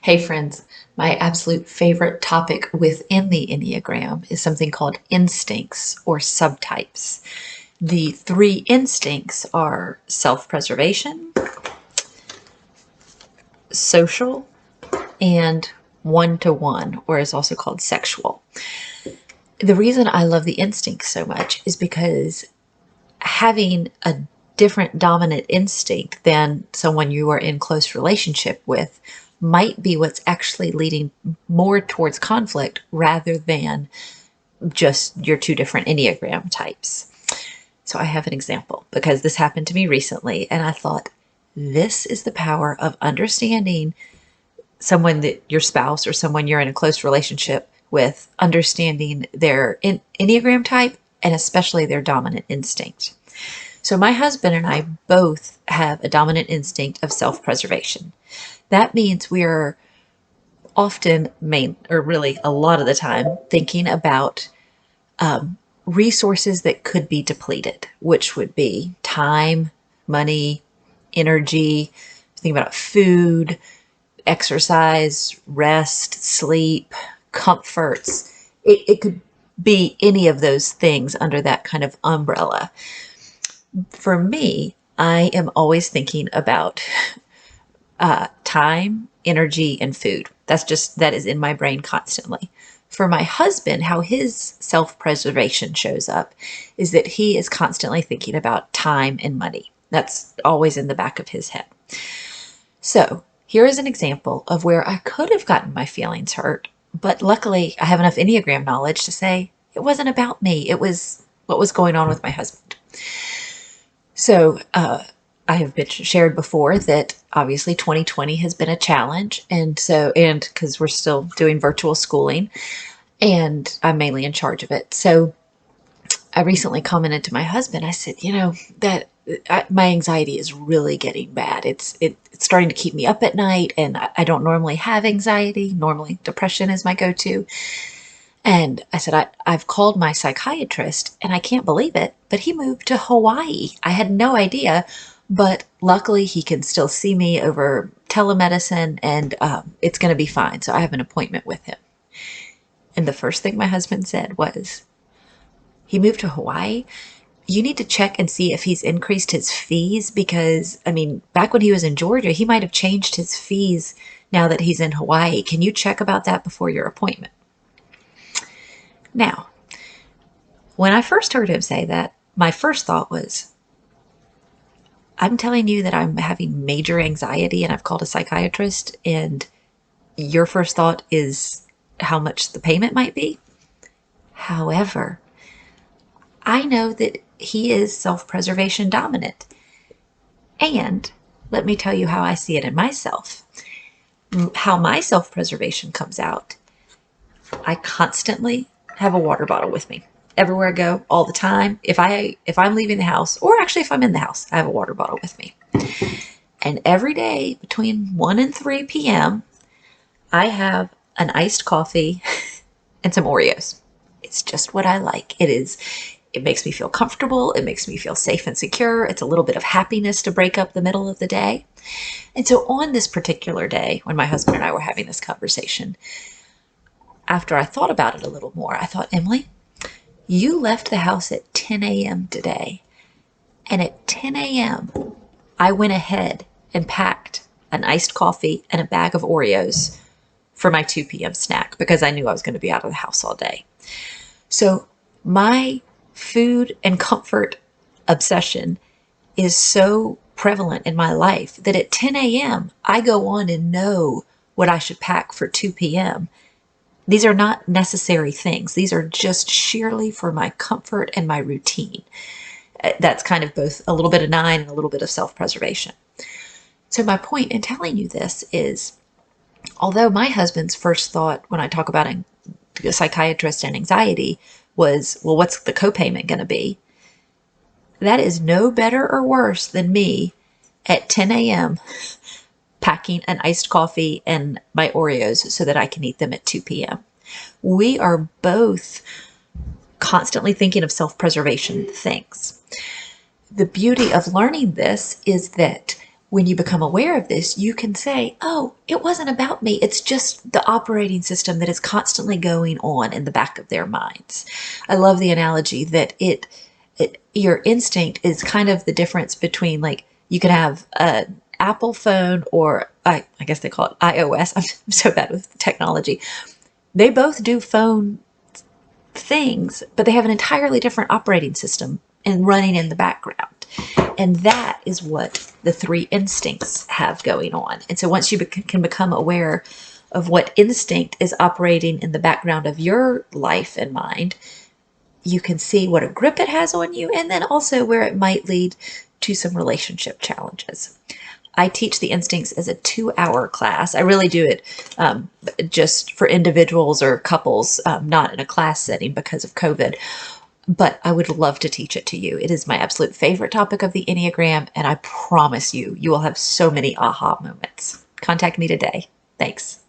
Hey friends, my absolute favorite topic within the Enneagram is something called instincts or subtypes. The three instincts are self-preservation, social, and one-to-one, or is also called sexual. The reason I love the instincts so much is because having a different dominant instinct than someone you are in close relationship with might be what's actually leading more towards conflict rather than just your two different Enneagram types. So I have an example because this happened to me recently, and I thought this is the power of understanding someone that your spouse or someone you're in a close relationship with, understanding their Enneagram type and especially their dominant instinct. So my husband and I both have a dominant instinct of self-preservation. That means we are often or really a lot of the time, thinking about resources that could be depleted, which would be time, money, energy, think about food, exercise, rest, sleep, comforts. It could be any of those things under that kind of umbrella. For me, I am always thinking about time, energy, and food. That is in my brain constantly. For my husband, how his self-preservation shows up is that he is constantly thinking about time and money. That's always in the back of his head. So here is an example of where I could have gotten my feelings hurt, but luckily I have enough Enneagram knowledge to say it wasn't about me. It was what was going on with my husband. So I have been shared before that obviously 2020 has been a challenge. And because we're still doing virtual schooling and I'm mainly in charge of it. So I recently commented to my husband, I said, my anxiety is really getting bad. It's starting to keep me up at night, and I don't normally have anxiety. Normally depression is my go-to. And I said, I've called my psychiatrist and I can't believe it, but he moved to Hawaii. I had no idea, but luckily he can still see me over telemedicine and it's going to be fine. So I have an appointment with him. And the first thing my husband said was, he moved to Hawaii. You need to check and see if he's increased his fees because, back when he was in Georgia, he might have changed his fees now that he's in Hawaii. Can you check about that before your appointment? Now, when I first heard him say that, my first thought was, I'm telling you that I'm having major anxiety and I've called a psychiatrist, and your first thought is how much the payment might be. However, I know that he is self-preservation dominant. And let me tell you how I see it in myself. How my self-preservation comes out. I constantly have a water bottle with me everywhere I go, all the time. If I'm leaving the house, or actually if I'm in the house, I have a water bottle with me. And every day between 1 and 3 p.m., I have an iced coffee and some Oreos. It's just what I like. It makes me feel comfortable. It makes me feel safe and secure. It's a little bit of happiness to break up the middle of the day. And so on this particular day, when my husband and I were having this conversation, after I thought about it a little more, I thought, Emily, you left the house at 10 a.m. today. And at 10 a.m., I went ahead and packed an iced coffee and a bag of Oreos for my 2 p.m. snack because I knew I was going to be out of the house all day. So my food and comfort obsession is so prevalent in my life that at 10 a.m., I go on and know what I should pack for 2 p.m. These are not necessary things. These are just sheerly for my comfort and my routine. That's kind of both a little bit of 9 and a little bit of self-preservation. So my point in telling you this is, although my husband's first thought when I talk about a psychiatrist and anxiety was, well, what's the copayment going to be? That is no better or worse than me at 10 a.m. packing an iced coffee and my Oreos so that I can eat them at 2 p.m. We are both constantly thinking of self-preservation things. The beauty of learning this is that When you become aware of this, you can say, oh, it wasn't about me. It's just the operating system that is constantly going on in the back of their minds. I love the analogy that your instinct is kind of the difference between, like, you can have an Apple phone, or I guess they call it iOS. I'm so bad with technology. They both do phone things, but they have an entirely different operating system and running in the background. And that is what the three instincts have going on. And so once you can become aware of what instinct is operating in the background of your life and mind, you can see what a grip it has on you, and then also where it might lead to some relationship challenges. I teach the instincts as a 2-hour class. I really do it just for individuals or couples, not in a class setting because of COVID. But I would love to teach it to you. It is my absolute favorite topic of the Enneagram, and I promise you, you will have so many aha moments. Contact me today. Thanks.